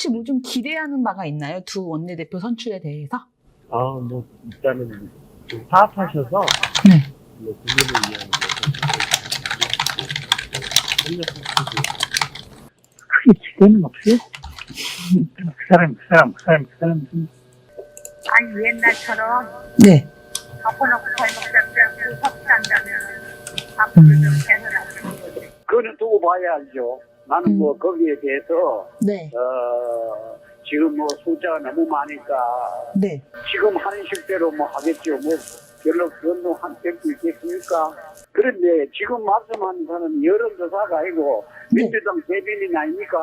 혹시 뭐 좀 기대하는 바가 있나요? 두 원내대표 선출에 대해서? 뭐, 일단은 좀 파악하셔서, 네. 뭐, 국민을 위한 크게 기대는 없어요. 그 사람. 아니 옛날처럼 네. 덮어놓고 잘먹자고 섭취한다면 앞으로 좀 개선하시는 거지. 그거는 두고 봐야 알죠. 나는 뭐 거기에 대해서 네. 지금 뭐 숫자가 너무 많으니까 네. 지금 하는 식대로 뭐 하겠죠. 뭐 별로 변동한 될수 있겠습니까? 그런데 지금 말씀하는 사람은 여론조사가 아니고 네. 민주당 대변인 아닙니까?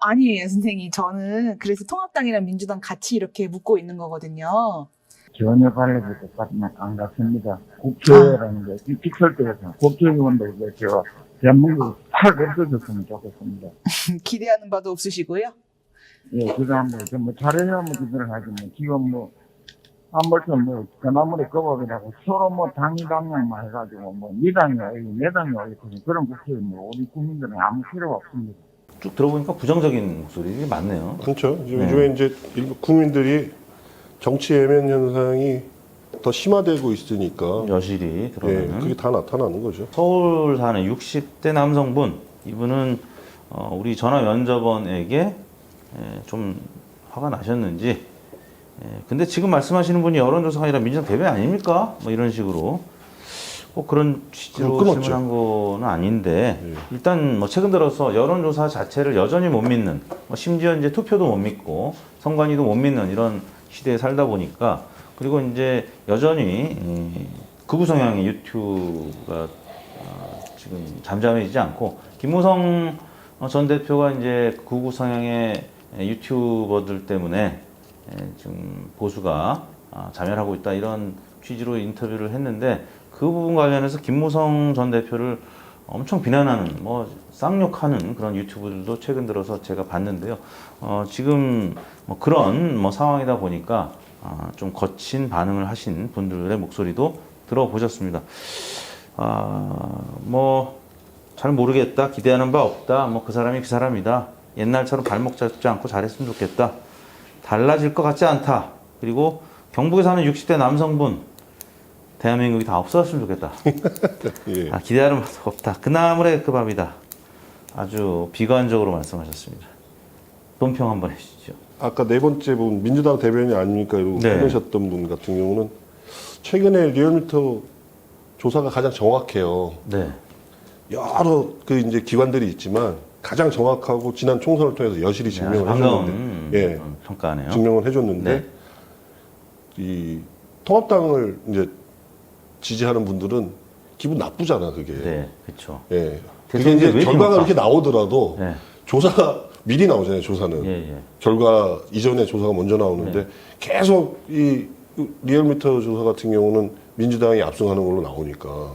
아니에요, 선생님. 저는 그래서 통합당이랑 민주당 같이 이렇게 묶고 있는 거거든요. 전혀 관례도 똑같으면 안 같습니다. 국회라는 게, 직설적에서 국회의원도 제가 대한민국 팍 없어졌으면 좋겠습니다. 기대하는 바도 없으시고요. 예, 그다음 뭐 잘해야 뭐 기대를 하지 뭐 지금 뭐 아무튼 뭐 그나물의 거법이라고 서로 뭐 당이당량만 해가지고 뭐 네 당이 어디 내 당이 어디 그런 국회 뭐 우리 국민들은 아무 필요가 없습니다. 쭉 들어보니까 부정적인 목소리들이 많네요. 그렇죠. 요즘에 이제 일부 국민들이 정치 외면 현상이 더 심화되고 있으니까 여실히 드러나는. 그게 다 나타나는 거죠. 서울 사는 60대 남성분, 이분은 우리 전화 면접원에게 좀 화가 나셨는지, 근데 지금 말씀하시는 분이 여론조사가 아니라 민주당 대변인 아닙니까? 뭐 이런 식으로 꼭 그런 취지로 끊었죠. 질문한 거는 아닌데, 예. 일단 뭐 최근 들어서 여론조사 자체를 여전히 못 믿는, 심지어 이제 투표도 못 믿고 선관위도 못 믿는 이런 시대에 살다 보니까, 그리고 이제 여전히 극우 성향의 유튜브가 지금 잠잠해지지 않고, 김무성 전 대표가 이제 극우 성향의 유튜버들 때문에 지금 보수가 자멸하고 있다, 이런 취지로 인터뷰를 했는데, 그 부분 관련해서 김무성 전 대표를 엄청 비난하는, 쌍욕하는 그런 유튜브들도 최근 들어서 제가 봤는데요. 지금 그런 상황이다 보니까 좀 거친 반응을 하신 분들의 목소리도 들어보셨습니다. 잘 모르겠다, 기대하는 바 없다, 그 사람이 그 사람이다, 옛날처럼 발목 잡지 않고 잘했으면 좋겠다, 달라질 것 같지 않다, 그리고 경북에 사는 60대 남성분, 대한민국이 다 없어졌으면 좋겠다. 예. 기대하는 바도 없다. 그나물의 그 밥이다. 아주 비관적으로 말씀하셨습니다. 논평 한번 해주시죠. 아까 네 번째 분 민주당 대변인이 아닙니까? 이러고 네. 해놓으셨던 분 같은 경우는 최근에 리얼미터 조사가 가장 정확해요. 네. 여러 그 이제 기관들이 있지만 가장 정확하고 지난 총선을 통해서 여실히 증명을 반가운 해줬는데, 평가네요. 증명을 해줬는데 네. 이 통합당을 이제 지지하는 분들은 기분 나쁘잖아 그게. 네, 그렇죠. 예. 그게 대선인데 이제 왜 결과가 이럴까? 이렇게 나오더라도 네. 조사가 미리 나오잖아요. 조사는 예. 결과 이전에 조사가 먼저 나오는데 네. 계속 이 리얼미터 조사 같은 경우는 민주당이 압승하는 걸로 나오니까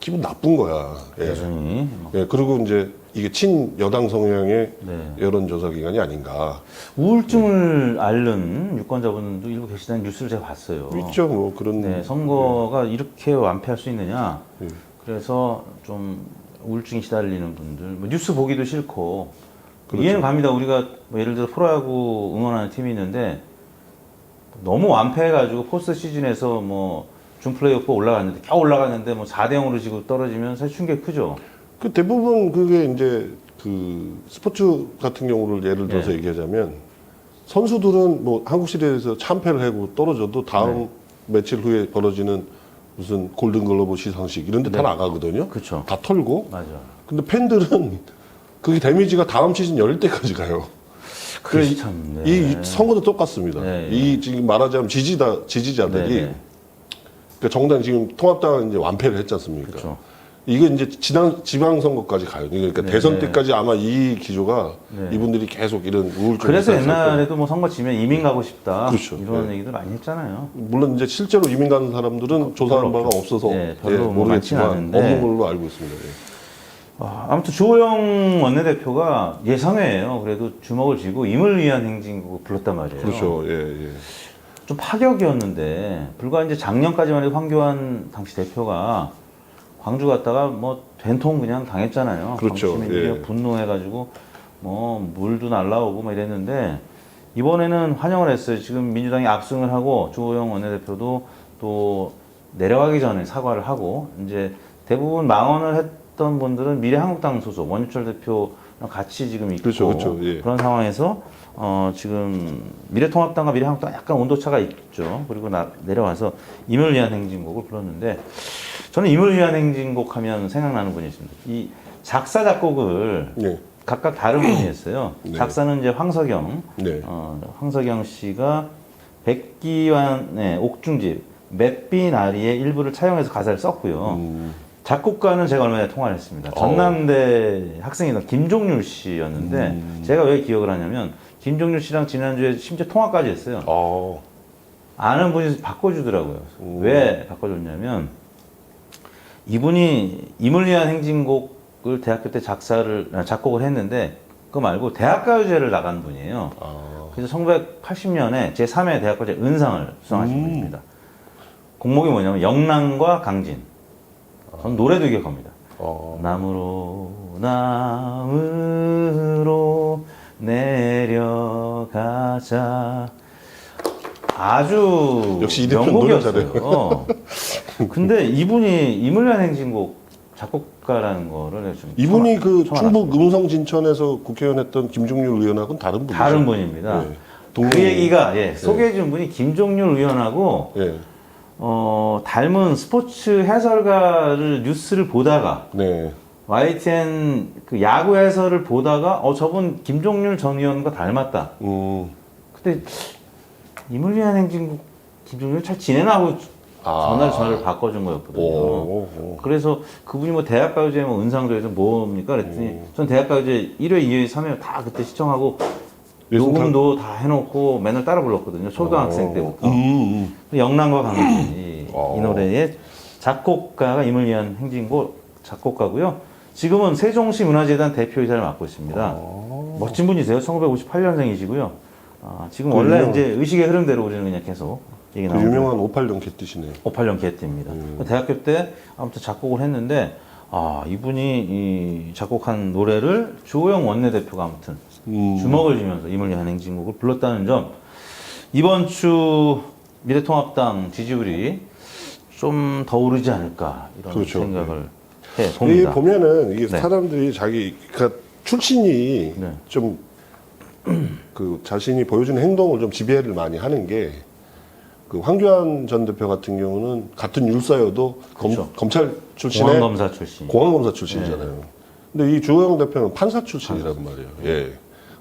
기분 나쁜 거야. 예. 여전히. 예. 그리고 이제 이게 친여당 성향의 네. 여론조사 기관이 아닌가. 우울증을 앓는 유권자분도 일부 계시다는 뉴스를 제가 봤어요. 있죠, 뭐 그런. 네, 선거가 이렇게 완패할 수 있느냐. 예. 그래서 좀 우울증이 시달리는 분들, 뉴스 보기도 싫고. 그렇죠. 이해는 갑니다. 우리가 예를 들어 프로야구 응원하는 팀이 있는데 너무 완패해가지고 포스트 시즌에서 준 플레이오프 올라갔는데 겨우 올라갔는데 4대 0으로 지고 떨어지면 사실 충격이 크죠. 그 대부분 그게 이제 그 스포츠 같은 경우를 예를 들어서 네. 얘기하자면 선수들은 한국 시리즈에서 참패를 하고 떨어져도 다음 며칠 후에 벌어지는 무슨 골든글러브 시상식 이런 데 다 네. 나가거든요. 그쵸. 다 털고. 맞아. 근데 팬들은 그게 데미지가 다음 시즌 열 때까지 가요. 그게 참. 네. 이 선거도 똑같습니다. 네. 이 지금 말하자면 지지자들이 네. 그러니까 정당 지금 통합당은 이제 완패를 했지 않습니까? 그렇죠. 이거 이제 지방선거까지 가요. 그러니까 네, 대선 네. 때까지 아마 이 기조가 네. 이분들이 계속 이런 우울증. 그래서 옛날에도 선거 지면 이민 가고 싶다. 그렇죠. 이런 네. 얘기들 많이 했잖아요. 물론 이제 실제로 이민 가는 사람들은 조사한 별로 바가 없죠. 없어서 네, 별로 많지는 모르겠지만 않은데. 없는 걸로 알고 있습니다. 예. 아무튼 주호영 원내대표가 예상외예요. 그래도 주먹을 쥐고 임을 위한 행진곡을 불렀단 말이에요. 그렇죠. 예. 좀 파격이었는데 불과 이제 작년까지만 해도 황교안 당시 대표가 광주 갔다가 된통 그냥 당했잖아요. 그렇죠. 정치민들이 예. 분노해가지고 뭐 물도 날라오고 막 이랬는데 이번에는 환영을 했어요. 지금 민주당이 압승을 하고 주호영 원내대표도 또 내려가기 전에 사과를 하고 이제 대부분 망언을 했던 분들은 미래한국당 소속 원유철 대표랑 같이 지금 있고 그렇죠. 예. 그런 상황에서 지금 미래통합당과 미래한국당 약간 온도차가 있죠. 그리고 내려와서 임을 위한 행진곡을 불렀는데 저는 임을 위한 행진곡 하면 생각나는 분이 있습니다. 이 작사 작곡을 네. 각각 다른 분이 했어요. 네. 작사는 이제 황석영, 네. 황석영 씨가 백기환의 옥중집, 맷비나리의 일부를 차용해서 가사를 썼고요. 작곡가는 제가 얼마 전에 통화를 했습니다. 전남대 학생이던 김종률 씨였는데 제가 왜 기억을 하냐면 김종률 씨랑 지난주에 심지어 통화까지 했어요. 아는 분이 바꿔주더라고요. 왜 바꿔줬냐면 이분이 임을 위한 행진곡을 대학교 때 작곡을 했는데 그거 말고 대학가요제를 나간 분이에요. 그래서 1980년에 제3회 대학가요제 은상을 수상하신 분입니다. 곡목이 뭐냐면 영랑과 강진. 전 노래도 기억합니다. 나무로 나무로 내려가자. 아주 역시 이 대표는 노래 명곡이었어요. 근데 이분이 임을 위한 행진곡 작곡가라는 거를 좀 이분이 그 처음 충북 알았습니다. 음성 진천에서 국회의원 했던 김종률 의원하고는 다른 분이죠. 다른 분입니다. 네. 그 얘기가 소개해 준 분이 김종률 의원하고 예. 닮은 스포츠 해설가를 뉴스를 보다가 네. YTN 그 야구 해설을 보다가 저분 김종률 전 의원과 닮았다. 근데 임을 위한 행진곡 김종률 잘 지내나 하고 전화를 바꿔준 거였거든요. 그래서 그분이 뭐 대학가요제 뭐 은상조에서 뭡니까 그랬더니 전 대학가요제 1회, 2회, 3회 다 그때 시청하고 녹음도 다 해놓고 맨날 따라 불렀거든요. 초등학생 때부터. 영랑과 강진 이 노래의 작곡가가 임을 위한 행진곡 작곡가고요. 지금은 세종시 문화재단 대표이사를 맡고 있습니다. 멋진 분이세요. 1958년생이시고요. 지금 원래 이제 의식의 흐름대로 우리는 그냥 계속 얘기 그 나오고 유명한 586 개띠시네요. 586 개띠입니다. 대학교 때 아무튼 작곡을 했는데 이분이 이 작곡한 노래를 주호영 원내대표가 아무튼 주먹을 쥐면서 임을 위한 행진곡을 불렀다는 점 이번 주 미래통합당 지지율이 좀 더 오르지 않을까 이런 그렇죠. 생각을 해 이게 봅니다. 보면은 이게 네. 사람들이 그러니까 출신이 네. 좀 그 자신이 보여주는 행동을 좀 지배를 많이 하는 게 그 황교안 전 대표 같은 경우는 같은 율사여도 그렇죠. 검찰 출신의 공안검사 출신. 공안검사 출신이잖아요. 근데 이 주호영 대표는 판사 출신이란 말이에요. 예.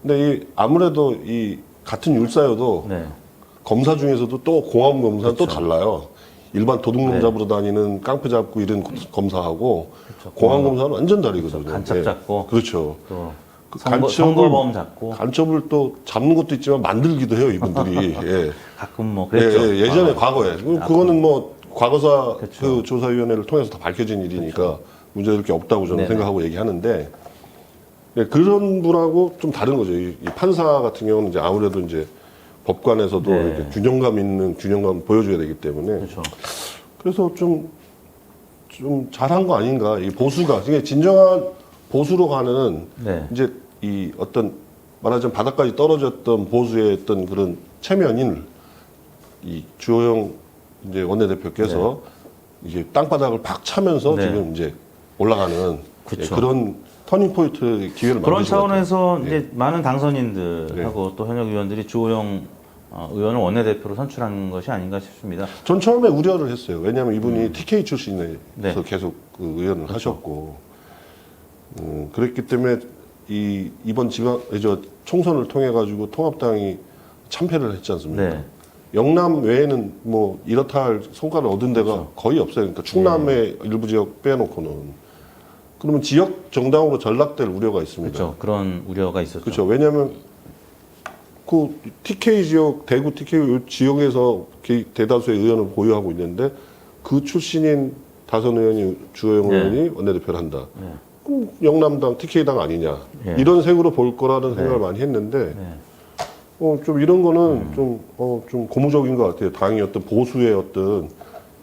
근데 이 아무래도 이 같은 율사여도 네. 검사 중에서도 또 공안검사는 또 그렇죠. 달라요. 일반 도둑놈 네. 잡으러 다니는 깡패 잡고 이런 검사하고 공안검사는 완전 다르거든요. 간첩 예. 잡고 그렇죠. 또 그 선거범 잡고 간첩을 또 잡는 것도 있지만 만들기도 해요, 이분들이. 예. 가끔 뭐 그랬죠. 예전에 과거에. 그거는 뭐 과거사 그렇죠. 그 조사위원회를 통해서 다 밝혀진 일이니까 문제될 게 없다고 저는 네네. 생각하고 얘기하는데 예, 그런 분하고 좀 다른 거죠. 이 판사 같은 경우는 이제 아무래도 이제 법관에서도 네. 이렇게 균형감 있는 균형감을 보여줘야 되기 때문에 그렇죠. 그래서 좀 잘한 거 아닌가. 이 보수가 이게 진정한 보수로 가는 네. 이제 이 어떤 말하자면 바닥까지 떨어졌던 보수의 어떤 그런 체면인 이 주호영 이제 원내대표께서 이제 땅바닥을 박 차면서 네. 지금 이제 올라가는 그쵸. 예, 그런 터닝 포인트 기회를 그런 만드신 것 같아요. 차원에서 예. 이제 많은 당선인들하고 또 현역 의원들이 주호영 의원을 원내대표로 선출한 것이 아닌가 싶습니다. 전 처음에 우려를 했어요. 왜냐하면 이분이 TK 출신에서 네. 계속 그 의원을 하셨고, 그랬기 때문에 이번 총선을 통해 가지고 통합당이 참패를 했지 않습니까? 네. 영남 외에는 뭐 이렇다 할 성과를 얻은 데가 그렇죠. 거의 없어요. 그러니까 충남의 일부 지역 빼놓고는. 그러면 지역 정당으로 전락될 우려가 있습니다. 그렇죠. 그런 우려가 있었죠. 그렇죠. 왜냐하면 그 TK 지역, 대구 TK 지역에서 대다수의 의원을 보유하고 있는데 그 출신인 다선 의원이 주호영 네. 의원이 원내대표를 한다. 네. 그럼 영남당 TK당 아니냐. 네. 이런 색으로 볼 거라는 생각을 많이 했는데 네. 좀 이런 거는 좀 고무적인 것 같아요. 당이 어떤 보수의 어떤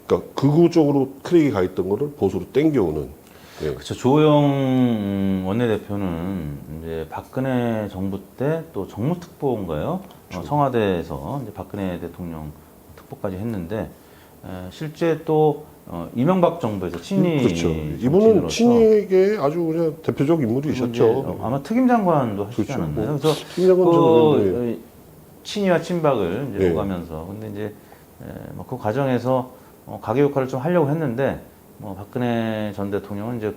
그러니까 극우 쪽으로 크랙이 가 있던 거를 보수로 땡겨오는. 예. 그렇죠. 주호영 원내대표는 이제 박근혜 정부 때 또 정무특보인가요? 청와대에서 이제 박근혜 대통령 특보까지 했는데 실제 또 이명박 정부에서 친이 그렇죠. 이분은 친이에게 아주 그냥 대표적 인물이셨죠. 아마 특임장관도 하시지 그렇죠. 않았나요? 그래서 특임장관 그 친이와 친박을 이제 예. 오가면서 근데 이제 그 과정에서 가계 역할을 좀 하려고 했는데 박근혜 전 대통령은 이제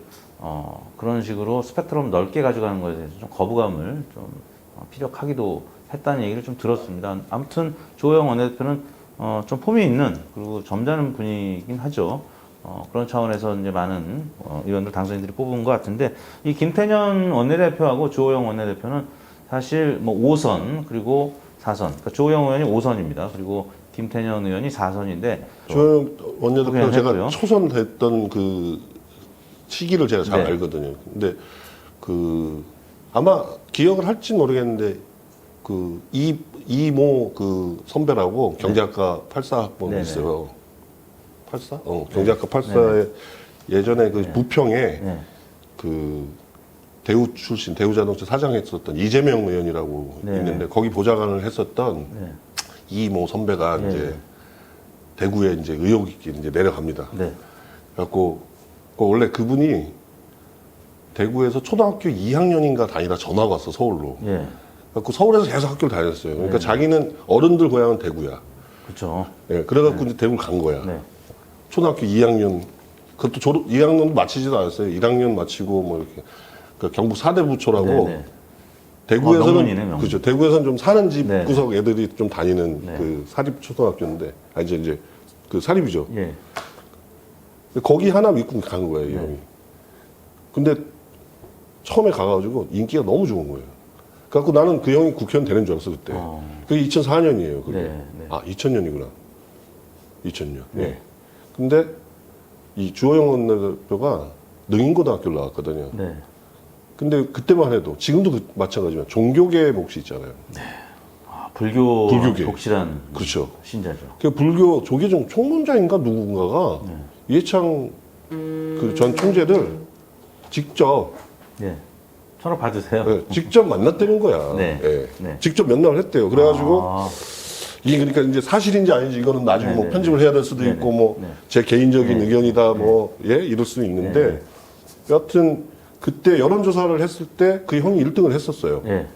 그런 식으로 스펙트럼 넓게 가져가는 것에 대해서 좀 거부감을 좀 피력하기도 했다는 얘기를 좀 들었습니다. 아무튼 주호영 원내대표는 좀 폼이 있는 그리고 점잖은 분이긴 하죠. 그런 차원에서 이제 많은 의원들 당선인들이 뽑은 것 같은데 이 김태년 원내대표하고 주호영 원내대표는 사실 5선 그리고 4선. 그러니까 주호영 의원이 5선입니다. 그리고 김태년 의원이 4선인데 조영 원내대표 제가 했고요. 초선됐던 그 시기를 제가 잘 네. 알거든요. 근데 그 아마 기억을 할지 모르겠는데 그 이모 그 선배라고 경제학과 84학번이 네네. 있어요. 84? 경제학과 84에 예전에 그 부평에 네. 그 대우 출신 대우자동차 사장했었던 이재명 의원이라고 네. 있는데 거기 보좌관을 했었던 네. 이모 선배가 네. 이제 대구에 이제 의혹 있게 이제 내려갑니다. 네. 그래갖고 원래 그분이 대구에서 초등학교 2학년인가 다니다 전화가 왔어 서울로. 예. 그래갖고 서울에서 계속 학교를 다녔어요. 그러니까 네. 자기는 어른들 고향은 대구야. 그렇죠. 예, 그래갖고 이제 대구를 간 거야. 네. 초등학교 2학년 그것도 졸업 2학년도 마치지도 않았어요. 1학년 마치고 뭐 이렇게 그 경북 사대부초라고 네, 네. 대구에서는 명문이네, 명문. 그렇죠. 대구에서는 좀 사는 집 네. 구석 애들이 좀 다니는 네. 그 사립 초등학교인데 이제 그 사립이죠. 예. 근데 거기 하나 믿고 간 거예요, 이 네. 형이. 근데 처음에 가가지고 인기가 너무 좋은 거예요. 그래갖고 나는 그 형이 국회의원 되는 줄 알았어, 그때. 그게 2004년이에요, 그게. 네, 네. 아, 2000년이구나. 2000년. 네. 예. 근데 이 주호영 원내대표가 능인고등학교를 나왔거든요. 네. 근데 그때만 해도, 지금도 마찬가지지만 종교계 몫이 있잖아요. 불교계 불교계. 독실한 그렇죠. 신자죠. 그 불교 조계종 총무장인가 누군가가 네. 이해창 그 전 총재를 직접 예. 전화 받으세요. 예, 직접 만났다는 거야. 네. 예. 네. 직접 면담을 했대요. 그래가지고 아, 이게 그러니까 이제 사실인지 아닌지 이거는 나중에 뭐 네네. 편집을 해야 될 수도 네네. 있고 뭐 네. 제 개인적인 네. 의견이다 뭐 예 이럴 수도 있는데 네. 여하튼 그때 여론조사를 했을 때 그 형이 1등을 했었어요. 예.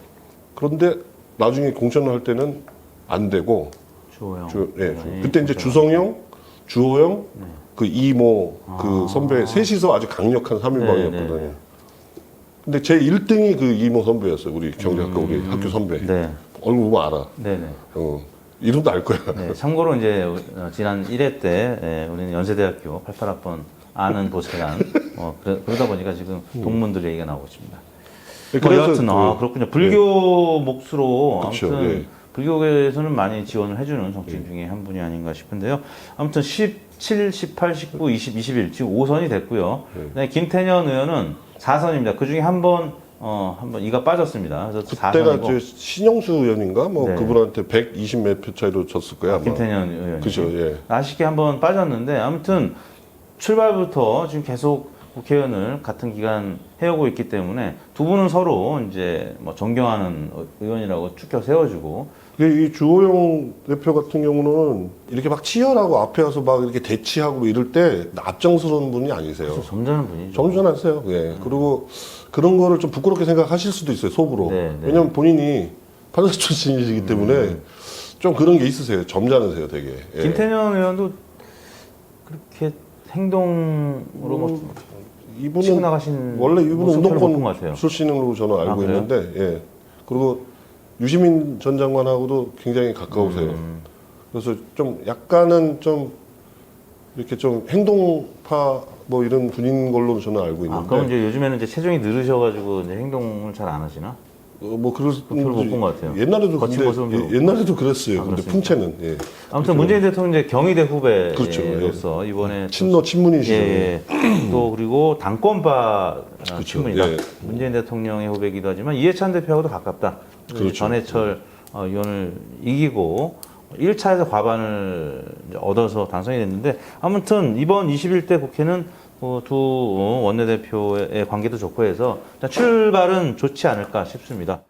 그런데 나중에 공천을 할 때는 안 되고 주호영. 예. 의원이 그때 이제 공천을- 주성영, 주호영, 네. 그 이모 그 아. 선배 셋이서 아주 강력한 3인방이었거든요. 네, 네, 네. 근데 제 1등이 그 이모 선배였어요. 우리 경제학과 우리 학교 선배. 네. 얼굴 보면 알아. 네네. 이름도 알 거야. 네, 참고로 이제 지난 1회 때 우리는 연세대학교 88학번 아는 보세란 그러다 보니까 지금 동문들 얘기가 나오고 있습니다. 여하튼 그렇군요. 불교 몫으로 그쵸, 아무튼 예. 불교계에서는 많이 지원을 해주는 정치인 중에 한 분이 아닌가 싶은데요. 아무튼 17, 18, 19, 20, 21 지금 5선이 됐고요. 그다음에 김태년 의원은 4선입니다. 그 중에 한번 이가 빠졌습니다. 그래서 그때가 4선이고 저 신영수 의원인가 뭐 네. 그분한테 120 몇 표 차이로 졌을 거야. 아마. 김태년 의원이 그죠, 예. 아쉽게 한번 빠졌는데 아무튼 출발부터 지금 계속 국회의원을 같은 기간 해오고 있기 때문에 두 분은 서로 이제 뭐 존경하는 의원이라고 추켜 세워주고 이 주호영 대표 같은 경우는 이렇게 막 치열하고 앞에 와서 막 이렇게 대치하고 뭐 이럴 때 앞장서는 분이 아니세요. 점잖은 분이죠. 점잖으세요. 예. 그리고 그런 거를 좀 부끄럽게 생각하실 수도 있어요, 속으로. 네, 네. 왜냐면 본인이 판사 출신이시기 때문에 좀 그런 게 있으세요. 점잖으세요, 되게. 예. 김태년 의원도 그렇게 행동으로 뭐 치고 이분은 나가신 원래 이분은 모습 별로 못본 것 운동권 같아요. 출신으로 저는 알고 그래요? 있는데, 예. 그리고 유시민 전 장관하고도 굉장히 가까우세요. 그래서 좀 약간은 좀 이렇게 좀 행동파 뭐 이런 분인 걸로 저는 알고 있는데. 그럼 이제 요즘에는 이제 체중이 늘으셔가지고 이제 행동을 잘 안 하시나? 뭐 그럴 별로 못본것 같아요. 옛날에도 거친 근데 모습은 별로 옛날에도 그랬어요. 근데 그렇습니까? 풍채는 예. 아무튼 문재인 대통령 이제 경희대 그렇죠. 후배로서 이번에 친문이시죠. 예, 예. 또 그리고 당권파 그렇죠. 친문이다. 예. 문재인 대통령의 후배이기도 하지만 이해찬 대표하고도 가깝다. 그렇죠. 전해철 의원을 이기고 1차에서 과반을 이제 얻어서 당선이 됐는데 아무튼 이번 21대 국회는 두 원내대표의 관계도 좋고 해서 일단 출발은 좋지 않을까 싶습니다.